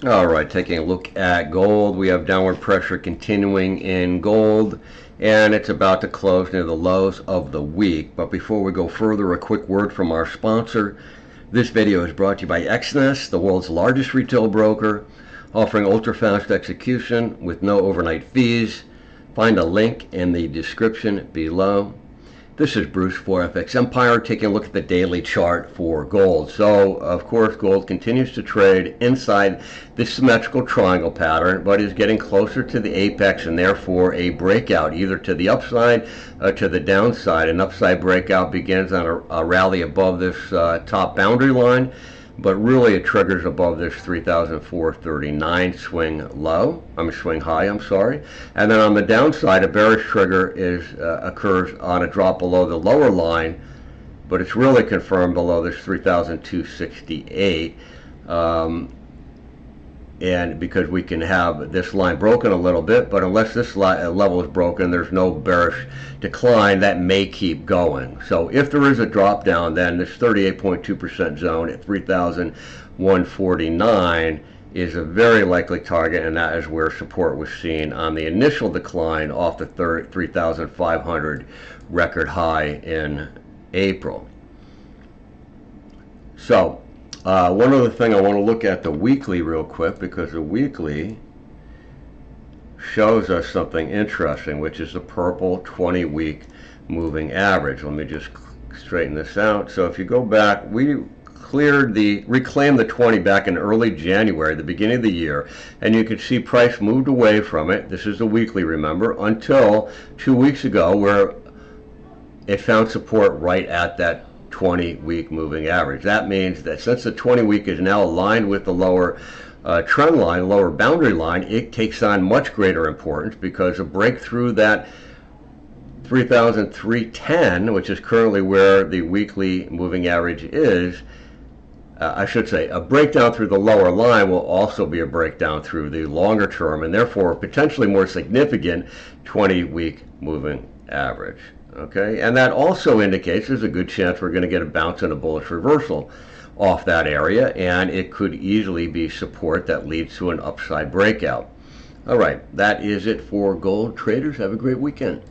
All right, taking a look at gold, we have downward pressure continuing in gold, and it's about to close near the lows of the week. But before we go further, a quick word from our sponsor. This video is brought to you by XNES, the world's largest retail broker, offering ultra-fast execution with no overnight fees. Find a link in the description below. This is Bruce for FXEmpire, taking a look at the daily chart for gold. So, of course, gold continues to trade inside this symmetrical triangle pattern, but is getting closer to the apex and therefore a breakout, either to the upside or to the downside. An upside breakout begins on a rally above this top boundary line, but really it triggers above this 3,439 swing high, and then on the downside a bearish trigger occurs on a drop below the lower line, but it's really confirmed below this 3,268, and because we can have this line broken a little bit, but unless this level is broken, there's no bearish decline. That may keep going. So if there is a drop down, then this 38.2% zone at 3,149 is a very likely target, and that is where support was seen on the initial decline off the 3,500 record high in April. So one other thing, I want to look at the weekly real quick, because the weekly shows us something interesting, which is the purple 20-week moving average. Let me just straighten this out. So if you go back, we reclaimed the 20 back in early January, the beginning of the year, and you can see price moved away from it. This is the weekly, remember, until 2 weeks ago, where it found support right at that 20-week moving average. That means that since the 20-week is now aligned with the lower trend line, lower boundary line, it takes on much greater importance, because a break through that 3,310, which is currently where the weekly moving average is, I should say, a breakdown through the lower line will also be a breakdown through the longer term, and therefore potentially more significant 20-week moving average. Okay, and that also indicates there's a good chance we're going to get a bounce and a bullish reversal off that area, and it could easily be support that leads to an upside breakout. All right, that is it for gold traders. Have a great weekend.